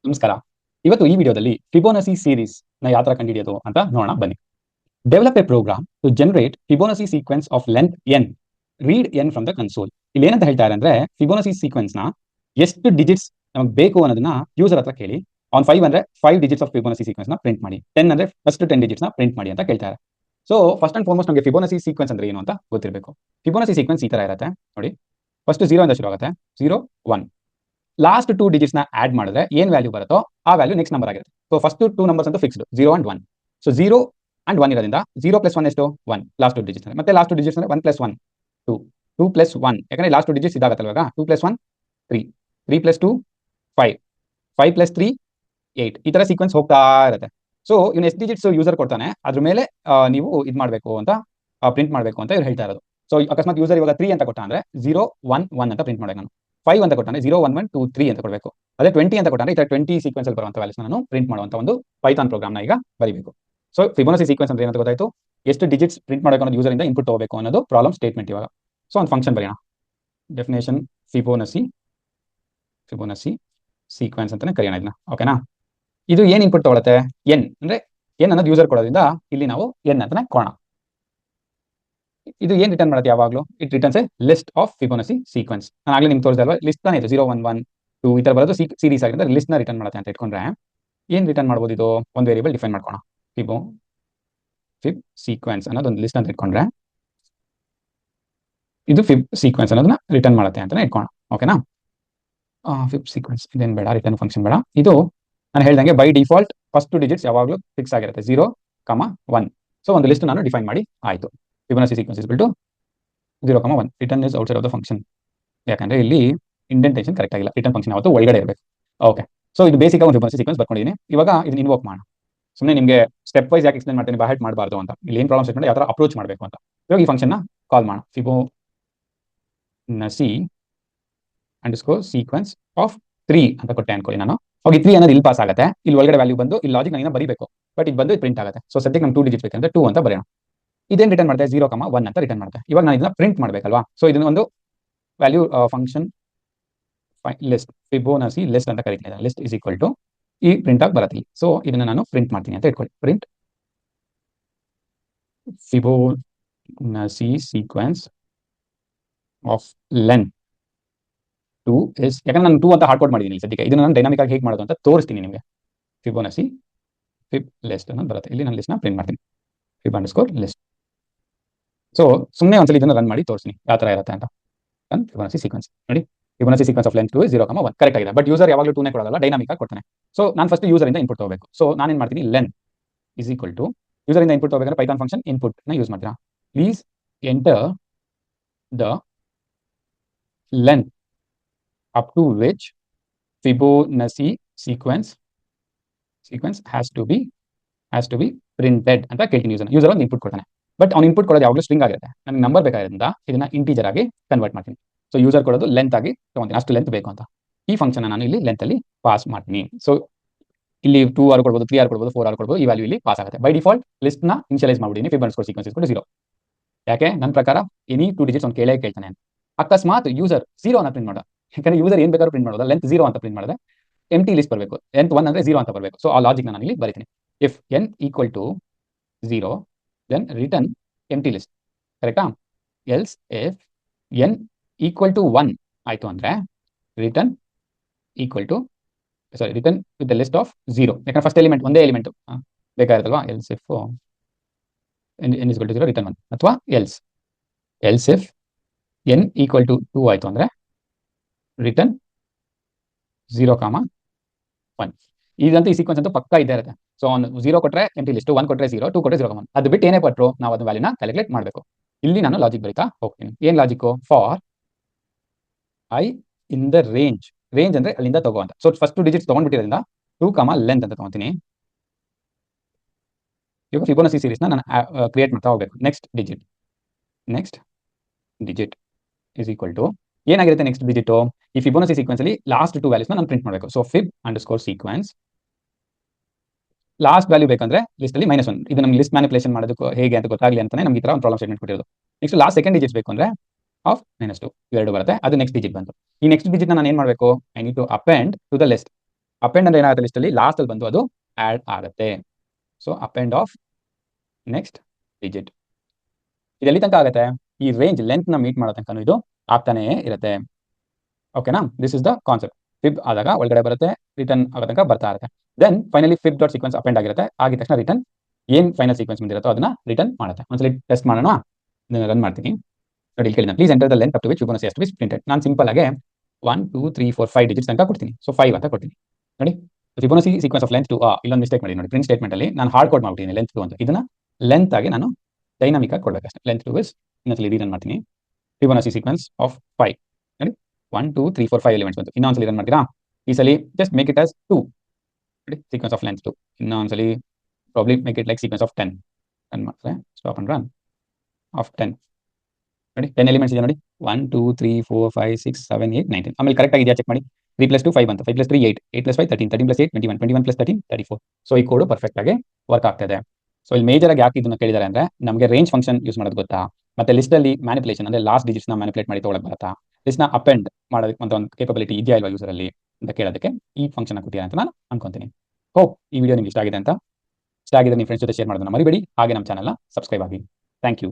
ನಮಸ್ಕಾರ. ಇವತ್ತು ಈ ವಿಡಿಯೋದಲ್ಲಿ ಫಿಬೋನಸಿ ಸೀರೀಸ್ ನ ಯಾವ ತರ ಕಂಡುಹಿಡಿಯೋದು ಅಂತ ನೋಡೋಣ ಬನ್ನಿ. Develop a program to generate Fibonacci sequence of length N, read N from the console. ಇಲ್ಲಿ ಏನಂತ ಹೇಳ್ತಾರೆ ಅಂದ್ರೆ ಫಿಬೋನಸಿ ಸೀಕ್ವೆನ್ಸ್ ನ ಎಷ್ಟು ಡಿಜಿಟ್ಸ್ ನಮಗೆ ಬೇಕು ಅನ್ನೋದನ್ನ ಯೂಸರ್ ಹತ್ರ ಕೇಳಿ. ಆನ್ 5 ಅಂದ್ರೆ 5 ಡಿಜಿಟ್ಸ್ ಆಫ್ ಫಿಬೋನಸಿ ಸೀಕ್ವೆನ್ಸ್ ನ ಪ್ರಿಂಟ್ ಮಾಡಿ, 10 ಅಂದ್ರೆ ಫಸ್ಟ್ 10 ಡಿಜಿಟ್ಸ್ ನ ಪ್ರಿಂಟ್ ಮಾಡಿ ಅಂತ ಕೇಳ್ತಾರೆ. ಸೊ ಫಸ್ಟ್ ಅಂಡ್ ಫಾರ್ಮೋಸ್ಟ್ ನಮಗೆ ಫಿಬೋನಸಿ ಸೀಕ್ವೆನ್ಸ್ ಅಂದ್ರೆ ಏನು ಅಂತ ಗೊತ್ತಿರಬೇಕು. ಫಿಬೋನಸಿ ಸೀಕ್ವೆನ್ಸ್ ಈ ತರ ಇರುತ್ತೆ ನೋಡಿ. ಫಸ್ಟ್ 0 ಇಂದ ಶುರು ಆಗುತ್ತೆ, 0 1. ಲಾಸ್ಟ್ 2 ಡಿಜಿಟ್ಸ್ ನ ಆಡ್ ಮಾಡಿದ್ರೆ ಏನ್ ವ್ಯಾಲ್ಯೂ ಬರುತ್ತೋ ಆ ವ್ಯಾಲ್ಯೂ ನೆಕ್ಸ್ಟ್ ನಂಬರ್ ಆಗಿರುತ್ತೆ. ಸೊ ಫಸ್ಟ್ 2 ನಂಬರ್ಸ್ ಅಂತೂ ಫಿಕ್ಸ್ಡ್ 0 ಅಂಡ್ 1. ಸೊ 0 ಅಂಡ್ 1 ಇರೋದ್ರಿಂದ 0 + 1 ಎಷ್ಟು 1 ಲಾಸ್ಟ್ 2 ಡಿಜಿಟ್ಸ್. ಮತ್ತೆ ಲಾಸ್ಟ್ 2 ಡಿಜಿಟ್ಸ್ ಅಂದ್ರೆ 1 + 1 2, 2 + 1 ಯಾಕಂದ್ರೆ ಲಾಸ್ಟ್ 2 ಡಿಜಿಟ್ಸ್ ಇದಾಗುತ್ತಲ್ಲ ಇವಾಗ 2 + 1 3, 3 + 2 5, 5 + 3 8. ಈ ತರ ಸೀಕ್ವೆನ್ಸ್ ಹೋಗ್ತಾ ಇರುತ್ತೆ. ಸೊ ಇವ್ನು ಎಷ್ಟು ಡಿಜಿಟ್ಸ್ ಯೂಸರ್ ಕೊಡ್ತಾನೆ ಅದ್ರ ಮೇಲೆ ನೀವು ಇದು ಮಾಡಬೇಕು ಅಂತ ಪ್ರಿಂಟ್ ಮಾಡಬೇಕು ಅಂತ ಇವ್ರು ಹೇಳ್ತಾ ಇರೋದು. ಸೊ ಅಕಸ್ಮಾತ್ ಯೂಸರ್ ಇವಾಗ 3 ಅಂತ ಕೊಟ್ಟ ಅಂದ್ರೆ 0 1 1 ಅಂತ ಪ್ರಿಂಟ್ ಮಾಡಬೇಕು ನಾನು. 5 ಅಂತ ಕೊಟ್ಟಾನೆ 0 1 1 2 3 ಅಂತ ಕೊಡಬೇಕು. ಅದೇ 20 ಅಂತ ಕೊಟ್ಟಾನೆ ಈ ತರ 20 ಸೀಕ್ವೆನ್ಸ್ ಅಲ್ಲಿ ಬರುವಂತ ವ್ಯಾಲ್ಯೂಸ್ ನಾನು ಪ್ರಿಂಟ್ ಮಾಡುವಂತ ಒಂದು ಪೈಥಾನ್ ಪ್ರೋಗ್ರಾಮ್ ನ ಈಗ ಬರೀಬೇಕು. ಸೊ ಫಿಬೋನಸಿ ಸೀಕ್ವೆನ್ಸ್ ಅಂದ್ರೆ ಏನಂತ ಗೊತ್ತಾಯ್ತು, ಎಷ್ಟು ಡಿಜಿಟ್ಸ್ ಪ್ರಿಂಟ್ ಮಾಡಬೇಕು ಅನ್ನೋದು ಯೂಸರ್ ಇಂದ ಇನ್ಪುಟ್ ತಗೋಬೇಕು ಅನ್ನೋದು ಪ್ರಾಬ್ಲಮ್ ಸ್ಟೇಟ್ಮೆಂಟ್. ಇವಾಗ ಸೊ ಒಂದು ಫಂಕ್ಷನ್ ಬರೆಯೋಣ. ಡೆಫಿನೇಷನ್ ಫಿಬೋನಸಿ ಸೀಕ್ವೆನ್ಸ್ ಅಂತಾನೆ ಕರೆಯೋಣ ಇದನ್ನ. ಓಕೆನಾ? ಇದು ಏನ್ ಇನ್ಪುಟ್ ತಗೊಳುತ್ತೆ, ಎನ್ ಅಂದ್ರೆ ಎನ್ ಅನ್ನೋದು ಯೂಸರ್ ಕೊಡೋದ್ರಿಂದ ಇಲ್ಲಿ ನಾವು ಎನ್ ಅಂತಾನೆ ಕೊಡೋಣ. ಇದು ಏನ್ ರಿಟರ್ನ್ ಮಾಡುತ್ತೆ ಯಾವಾಗಲೂ, it returns a list of Fibonacci sequence. ನಾನು ಆಗಲೇ ನಿಮ್ಗೆ ತೋರಿಸಿದೆ ಅಲ್ವಾ, ಲಿಸ್ಟ್ ತಾನೇ ಇದು 0 1 1 2 ಈ ತರ ಬರೋದು ಸೀರೀಸ್ ಆಗಿದ್ರೆ ಲಿಸ್ಟ್ ನ ರಿಟರ್ನ್ ಮಾಡುತ್ತೆ ಅಂತ ಇಟ್ಕೊಂಡ್ರೆ ಏನ್ ರಿಟರ್ನ್ ಮಾಡ್ಬೋದು, ಇದು ಒಂದು ವೇರಿಯಬಲ್ ಡಿಫೈನ್ ಮಾಡ್ಕೋಣ. ಫಿಬ್ ಸೀಕ್ವೆನ್ಸ್ ಅನ್ನೋದು ಒಂದು ಲಿಸ್ಟ್ ಅಂತ ಇಟ್ಕೊಂಡ್ರೆ ಇದು ಫಿಬ್ ಸೀಕ್ವೆನ್ಸ್ ಅನ್ನೋದನ್ನ ರಿಟರ್ನ್ ಮಾಡುತ್ತೆ ಅಂತಾನೆ ಇಟ್ಕೋಣ. ಓಕೆನಾ? ಫಿಬ್ ಸೀಕ್ವೆನ್ಸ್ ಇದೇನು ಬೇಡ, ರಿಟರ್ನ್ ಫಂಕ್ಷನ್ ಬೇಡ. ಇದು ನಾನು ಹೇಳ್ದಂಗೆ ಬೈ ಡಿಫಾಲ್ಟ್ ಫಸ್ಟ್ 2 ಡಿಜಿಟ್ಸ್ ಯಾವಾಗಲೂ ಫಿಕ್ಸ್ ಆಗಿರುತ್ತೆ 0 1. ಸೊ ಒಂದು ಲಿಸ್ಟ್ ನಾನು ಡಿಫೈನ್ ಮಾಡಿ ಆಯ್ತು. Fibonacci sequence is to 0 1 return is outside of the function. ಯಾಕಂದ್ರೆ ಇಲ್ಲಿ ಇಂಡೆಂಟೇಷನ್ ಕರೆಕ್ಟ್ ಆಗಿಲ್ಲ, ರಿಟರ್ನ್ ಫಂಕ್ಷನ್ ಯಾವತ್ತೂ ಒಳಗಡೆ ಇರಬೇಕು. ಓಕೆ, ಸೊ ಇದು ಬೇಸಿಕ್ ಆಗಿ ಒಂದು ಫಿಬೋನಸಿ ಸೀಕ್ವೆನ್ಸ್ ಬರ್ಕೊಂಡಿದ್ದೀನಿ. ಇವಾಗ ಇದನ್ನ ಇನ್ವೋಕ್ ಮಾಡೋಣ. ಸುಮ್ಮನೆ ನಿಮಗೆ ಸ್ಟೆಪ್ ವೈಸ್ ಯಾಕೆ ಎಕ್ಸ್ಪ್ಲೇನ್ ಮಾಡ್ತೀನಿ, ಬಹಟ್ ಮಾಡಬಾರ್ದು ಅಂತ. ಇಲ್ಲಿ ಏನು ಪ್ರಾಬ್ಲಮ್ ಸ್ಟೇಟ್ಮೆಂಟ್ ಯಾವ ತರ ಅಪ್ರೋಚ್ ಮಾಡಬೇಕು ಅಂತ. ಇವಾಗ ಈ ಫಂಕ್ಷನ್ ನ ಕಾಲ್ ಮಾಡೋಣ. ಫಿಬೋನಸಿ ಅಂಡರ್ಸ್ಕೋರ್ ಸೀಕ್ವೆನ್ಸ್ ಆಫ್ 3 ಅಂತ ಕೊಟ್ಟೆ ಅನ್ಕೊಳ್ಳಿ ನಾನು. ಹೋಗಿ 3 ಅನ್ನೋದು ಇಲ್ಲಿ ಪಾಸ್ ಆಗುತ್ತೆ, ಇಲ್ಲಿ ಒಳಗಡೆ ವ್ಯಾಲ್ಯೂ ಬಂದು ಇಲ್ಲಿ ಲಾಜಿಕ್ ನಾನು ಬರೀಬೇಕು, ಬಟ್ ಇದು ಬಂದು ಪ್ರಿಂಟ್ ಆಗುತ್ತೆ. ಸೊ ಸದ್ಯಕ್ಕೆ ನಮ್ಗೆ 2 ಡಿಜಿಟ್ಸ್ ಬೇಕಂದ್ರೆ 2 ಅಂತ ಬರೆಯೋಣ. ಇದೇನು ರಿಟರ್ನ್ ಮಾಡುತ್ತೆ 0 1 ಅಂತ ರಿಟರ್ನ್ ಮಾಡುತ್ತೆ. ಇವಾಗ ನಾನು ಇದನ್ನ ಪ್ರಿಂಟ್ ಮಾಡಬೇಕಲ್ವಾ. ಸೊ ಇದನ್ನ ಒಂದು value function list Fibonacci list ಅಂತ ಕರೀತೀನಿ. ಲಿಸ್ಟ್ ಇಸ್ ಈಕ್ವಲ್ ಟು ಈ ಪ್ರಿಂಟ್ ಆಗಿ ಬರುತ್ತೆ. ಸೊ ಇದನ್ನ ನಾನು ಪ್ರಿಂಟ್ ಮಾಡ್ತೀನಿ ಅಂತ ಇಟ್ಕೊಳ್ಳಿ. Print Fibonacci sequence of length 2 is, ಯಾಕಂದ್ರೆ ನಾನು 2 ಅಂತ ಹಾರ್ಡ್ ಕೋಡ್ ಮಾಡಿದ್ದೀನಿ ಸದ್ಯಕ್ಕೆ. ಇದನ್ನ ನಾನು ಡೈನಾಮಿಕ್ ಆಗಿ ಹೇಗೆ ಮಾಡೋದು ಅಂತ ತೋರಿಸ್ತೀನಿ ನಿಮಗೆ. ಫಿಬೋನಸಿ ಫಿಬ್ ಲಿಸ್ಟ್ ಅನ್ನೋದು ಬರುತ್ತೆ. ಇಲ್ಲಿ ನಾನು ಲಿಸ್ಟ್ ನ ಪ್ರಿಂಟ್ ಮಾಡ್ತೀನಿ, ಫಿಬ್ ಅಂಡರ್ಸ್ಕೋರ್ ಲಿಸ್ಟ್. ಸೊ ಸುಮ್ಮನೆ ಒಂದ್ಸಲ ಇದನ್ನ ರನ್ ಮಾಡಿ ತೋರಿಸ್ತೀನಿ ಯಾವ ತರ ಇರುತ್ತೆ ಅಂತ. ಫಿಬೋನಸಿ ಸೀಕ್ವೆನ್ಸ್ ನೋಡಿ, Fibonacci sequence of length 2 0 1 correct ಆಗಿದೆ. ಬಟ್ ಯೂಸರ್ ಯಾವಾಗಲೂ 2 ನೇ ಕೊಡೋಲ್ಲ, ಡೈನಾಮಿಕ್ ಆಗಿ ಕೊಡ್ತಾನೆ. ಸೊ ನಾನು ಫಸ್ಟ್ ಯೂಸರ್ ಇಂದ ಇನ್ಪುಟ್ ತಗೋಬೇಕು. ಸೊ ನಾನು ಏನು ಮಾಡ್ತೀನಿ, length is equal to user ಇಂದ ಇನ್ಪುಟ್ ತಗೋಬೇಕಂದ್ರೆ ಪೈಥಾನ್ ಫಂಕ್ಷನ್ ಇನ್ಪುಟ್ ನ ಯೂಸ್ ಮಾಡ್ತೀರಾ. Please enter the length up to which Fibonacci sequence has to be printed ಅಂತ ಕೇಳ್ತೀನಿ. ಯೂಸರ್ ಒಂದು ಇನ್ಪುಟ್ ಕೊಡ್ತಾನೆ, ಬಟ್ ಅವ್ನು ಇನ್ಪುಟ್ ಕೊಡೋದು ಯಾವಾಗಲೂ ಸ್ಟ್ರಿಂಗ್ ಆಗಿರುತ್ತೆ. ನನಗೆ ನಂಬರ್ ಬೇಕಾಗಿರೋದ್ರಿಂದ ಇದನ್ನ ಇಂಟೀಜರ್ ಆಗಿ ಕನ್ವರ್ಟ್ ಮಾಡ್ತೀನಿ. ಸೊ ಯೂಸರ್ ಕೊಡೋದು ಲೆಂತ್ ಆಗಿ ತಗೊಂತೀನಿ, ಅಷ್ಟು ಲೆಂತ್ ಬೇಕು ಅಂತ. ಈ ಫಂಕ್ಷನ್ ನಾನು ಇಲ್ಲಿ ಲೆಂತ್ ಅಲ್ಲಿ ಪಾಸ್ ಮಾಡ್ತೀನಿ. ಸೊ ಇಲ್ಲಿ 2 ಆರ್ ಕೊಡ್ಬೋದು, 3 ಆರ್ ಕೊಡ್ಬೋದು, 4 ಆರ್ ಕೊಡ್ಬೋದು. ಈ ವ್ಯಾಲ್ಯೂ ಇಲ್ಲಿ ಪಾಸ್ ಆಗುತ್ತೆ. ಬೈ ಡಿಫಾಲ್ಟ್ ಲಿಸ್ಟ್ ನ ಇನಿಷಿಯಲೈಸ್ ಮಾಡ್ಬಿದ್ದೀನಿ ಫಿಬ್ ಅಂಡರ್ಸ್ಕೋರ್ ಸೀಕ್ವೆನ್ಸ್ ಇಸ್ 0. ಯಾಕೆ ನನ್ನ ಪ್ರಕಾರ ಎನಿ 2 ಡಿಜಿಟ್ಸ್ ಅವ್ನು ಕೇಳ್ತಾನೆ. ಅಕಸ್ಮಾತ್ ಯೂಸರ್ 0 ಅಂತ ಪ್ರಿಂಟ್ ಮಾಡೋದು, ಯಾಕಂದ್ರೆ ಯೂಸರ್ ಏನ್ ಬೇಕಾದ್ರೂ ಪ್ರಿಂಟ್ ಮಾಡೋದು, ಲೆಂತ್ 0 ಅಂತ ಪ್ರಿಂಟ್ ಮಾಡಿದ್ರೆ ಎಂಟಿ ಲಿಸ್ಟ್ ಬರಬೇಕು. ಲೆಂತ್ 1 ಅಂದ್ರೆ 0 ಅಂತ ಬರಬೇಕು. ಸೊ ಆ ಲಾಜಿಕ್ ನಾನು ಇಲ್ಲಿ ಬರೀತೀನಿ. If N equal to 0 then return empty list, ಕರೆಕ್ಟಾ? Else if N equal to 1 ಆಯ್ತು ಅಂದ್ರೆ return with the list of 0. ಯಾಕಂದ್ರೆ ಫಸ್ಟ್ ಎಲಿಮೆಂಟ್ ಒಂದೇ ಎಲಿಮೆಂಟ್ ಬೇಕಾಗಿರುತ್ತಲ್ವಾ. Else if N equal to 0 return 1, ಅಥವಾ else if N equal to 2 ಆಯ್ತು ಅಂದ್ರೆ return 0 1. ಇದಂತೂ ಈ ಸೀಕ್ವೆನ್ಸ್ ಅಂತೂ ಪಕ್ಕಾ ಇದ್ದೇ ಇರುತ್ತೆ. ಸೊ ಅವ್ನು 0 ಕೊಟ್ಟರೆ ಎಂಟಿ ಲಿಸ್ಟ್, 1 ಕೊಟ್ಟರೆ 0, 2 ಕೊಟ್ಟರೆ 0 1. ಅದು ಬಿಟ್ಟು ಏನೇ ಕೊಟ್ಟರು ನಾವು ಅದು ವ್ಯಾಲ್ಯೂನ ಕ್ಯಾಲ್ಕುಲೇಟ್ ಮಾಡಬೇಕು. ಇಲ್ಲಿ ನಾನು ಲಾಜಿಕ್ ಬರೀತಾ ಹೋಗ್ತೀನಿ. ಏನ್ logic? For I in the range ಅಂದ್ರೆ ಅಲ್ಲಿಂದ ತಗೋ ಅಂತ. ಸೊ ಫಸ್ಟ್ 2 ಡಿಜಿಟ್ಸ್ ತಗೊಂಡ್ಬಿಟ್ಟಿರೋದ್ರಿಂದ 2 ಲೆಂತ್ ಅಂತ ತಗೊಂತೀನಿ. ಇವಾಗ ಫಿಬೋನಸಿ ಸೀರೀಸ್ ನಾನು ಕ್ರಿಯೇಟ್ ಮಾಡ್ತಾ ಹೋಗ್ಬೇಕು. Next digit is equal to ಏನಾಗಿರುತ್ತೆ ನೆಕ್ಸ್ಟ್ ಡಿಜಿಟ್. ಈ ಫಿಬೋನಸಿ ಸೀಕ್ವೆನ್ಸ್ ಅಲ್ಲಿ ಲಾಸ್ಟ್ 2 ವ್ಯಾಲ್ಯೂಸ್ ನಾನು ಪ್ರಿಂಟ್ ಮಾಡಬೇಕು. So fib underscore sequence last value ಬೇಕಂದ್ರೆ ಲಿಸ್ಟ್ ಅಲ್ಲಿ -1. ಇದು ನಮ್ಗೆ ಲಿಸ್ಟ್ ಮ್ಯಾನಿಪುಲೇಷನ್ ಮಾಡೋದಕ್ಕೆ ಹೇಗೆ ಅಂತ ಗೊತ್ತಾಗಲಿ ಅಂತಾನೆ ನಮ್ಗೆ ಈ ತರ ಒಂದು ಪ್ರಾಬ್ಲಮ್ ಸ್ಟೇಟ್ಮೆಂಟ್ ಕೊಟ್ಟಿರೋದು. ನೆಕ್ಸ್ಟ್ ಲಾಸ್ಟ್ ಸೆಕೆಂಡ್ ಡಿಜಿಟ್ಸ್ ಬೇಕು ಅಂದ್ರೆ ಆಫ್ -2 ಇವೆರಡು ಬರುತ್ತೆ. ಅದು ನೆಕ್ಸ್ಟ್ ಡಿಜಿಟ್ ಬಂತು. ಈ ನೆಕ್ಸ್ಟ್ ಡಿಜಿಟ್ ನಾನು ಏನು ಮಾಡಬೇಕು, I need to append to the list. Append ಅಂದ್ರೆ ಏನಾಗುತ್ತೆ ಲಿಸ್ಟ್ ಅಲ್ಲಿ ಲಾಸ್ಟ್ ಅಲ್ಲಿ ಬಂದು ಅದು ಆಡ್ ಆಗುತ್ತೆ. So append of next digit ಇದು ಎಲ್ಲಿ ತನಕ ಆಗುತ್ತೆ, ಈ ರೇಂಜ್ ಲೆಂತ್ ನ ಮೀಟ್ ಮಾಡೋ ತನಕ ಇದು ಆಗ್ತಾನೆ ಇರುತ್ತೆ. ಓಕೆನಾ, this is the concept. Fib ಆದಾಗ ಒಳಗಡೆ ಬರುತ್ತೆ, ರಿಟರ್ನ್ ಆಗೋ ತನಕ ಬರ್ತಾ ಇರುತ್ತೆ. Then finally fib dot sequence append ಆಗಿರುತ್ತೆ, ಆಗಿದ ತಕ್ಷಣ ರಿಟರ್ನ್ ಏನ್ ಫೈನಲ್ ಸೀಕ್ವೆನ್ಸ್ ಬಂದಿರುತ್ತೋ ಅದನ್ನ ರಿಟರ್ನ್ ಮಾಡುತ್ತೆ. ಒಂದ್ಸಲಿ ಟೆಸ್ಟ್ ಮಾಡೋಣ, ರನ್ ಮಾಡ್ತೀನಿ ನೋಡಿ. ಕೇಳಿದ please enter the length up to which Fibonacci has to be printed. ನಾನು ಸಿಂಪಲ್ ಆಗಿ 1 2 3 4 5 ಡಿಜಿಟ್ಸ್ ತನಕ ಕೊಡ್ತೀನಿ. ಸೊ 5 ಅಂತ ಕೊಡ್ತೀನಿ ನೋಡಿ. Fibonacci sequence of length two ಇಲ್ಲೊಂದು ಮಿಸ್ಟೇಕ್ ಮಾಡಿ ನೋಡಿ, ಪ್ರಿಂಟ್ ಸ್ಟೇಟ್ಮೆಂಟ್ ಅಲ್ಲಿ ನಾನು ಹಾರ್ಡ್ ಕೋಡ್ ಮಾಡ್ಬಿಟ್ಟಿದ್ದೀನಿ ಲೆಂತ್ ಟು ಅಂತ. ಇದನ್ನ ಲೆಂತ್ ಆಗಿ ನಾನು ಡೈನಾಮಿಕ್ ಆಗಿ ಕೊಡಬೇಕಷ್ಟೇ. ಲೆಂತ್ ಟು ಇಸ್ ಇನ್ನೊಂದ್ಸಲಿ ರೀರನ್ ಮಾಡ್ತೀನಿ. ಫಿಬೊನಾಸಿ ಸೀಕ್ವೆನ್ಸ್ ಆಫ್ 5 ನೋಡಿ, 1 2 3 4 5 ಎಲಿಮೆಂಟ್ಸ್ ಬಂತು. ಇನ್ನೊಂದ್ಸಲಿ ರನ್ ಮಾಡ್ತೀರಾ, ಈ ಸಲಿ ಜಸ್ಟ್ ಮೇಕ್ ಇಟ್ ಆಸ್ 2 ನೋಡಿ, ಸೀಕ್ವೆನ್ಸ್ ಆಫ್ ಲೆಂತ್ 2. ಇನ್ನೊಂದ್ಸಲಿ probably make it like sequence of 10 run ಮಾಡಿದ್ರೆ ಸ್ಟಾಪ್ ಅಂಡ್ ರನ್ ಆಫ್ 10 ನೋಡಿ, 10 ಎಲಿಮೆಂಟ್ಸ್ ಇದೆ ನೋಡಿ, 1 2 3 4 5 6 7 8 9 10. ಆಮೇಲೆ ಕರೆಕ್ಟ್ ಆಗಿದೆಯಾ ಚೆಕ್ ಮಾಡಿ. 3 + 2 5 ಅಂತ, 5 + 3 8, 8 + 5 13, 13 + 8 21, 21 + 13 34. ಸೊ ಈ ಕೋಡ್ ಪರ್ಫೆಕ್ಟ್ ಆಗಿ ವರ್ಕ್ ಆಗ್ತಾ ಇದೆ. ಸೊ ಇಲ್ಲಿ ಮೇಜರ್ ಆಗಿ ಯಾಕೆ ಇದನ್ನ ಕೇಳಿದ್ದಾರೆ ಅಂದ್ರೆ, ನಮಗೆ ರೇಂಜ್ ಫಂಕ್ಷನ್ ಯೂಸ್ ಮಾಡೋದು ಗೊತ್ತಾ, ಮತ್ತೆ ಲಿಸ್ಟ್ ಅಲ್ಲಿ ಮ್ಯಾನಿಪುಲೇಷನ್ ಅಂದ್ರೆ ಲಾಸ್ಟ್ ಡಿಜಿಟ್ಸ್ ನ ಮ್ಯಾನಿಪುಲೇಟ್ ಮಾಡಿ ತಗೊಳಕ್ ಬರುತ್ತಾ, ಲಿಸ್ಟ್ ನ ಅಪೆಂಡ್ ಮಾಡೋದಕ್ಕೆ ಅಂತ ಒಂದು ಕೇಪಬಿಲಿಟಿ ಇದೆಯಾ ಇಲ್ವಾ ಯೂಸರ್ ಅಲ್ಲಿ ಅಂತ ಕೇಳೋದಕ್ಕೆ ಈ ಫಂಕ್ಷನ್ ಕೊಟ್ಟಿದ್ದಾರೆ ಅಂತ ನಾನು ಅನ್ಕೊಂತೀನಿ. ಹೋಪ್ ಈ ವಿಡಿಯೋ ನಿಮ್ಗೆ ಇಷ್ಟ ಆಗಿದೆ ಅಂತ. ಇಷ್ಟ ಆಗಿದ್ರೆ ನಿಮ್ಮ ಫ್ರೆಂಡ್ಸ್ ಜೊತೆ ಶೇರ್ ಮಾಡೋದನ್ನ ಮರಿಬೇಡಿ. ಹಾಗೆ ನಮ್ಮ ಚಾನಲ್ನ ಸಬ್ಸ್ಕ್ರೈಬ್ ಆಗಿ. Thank you.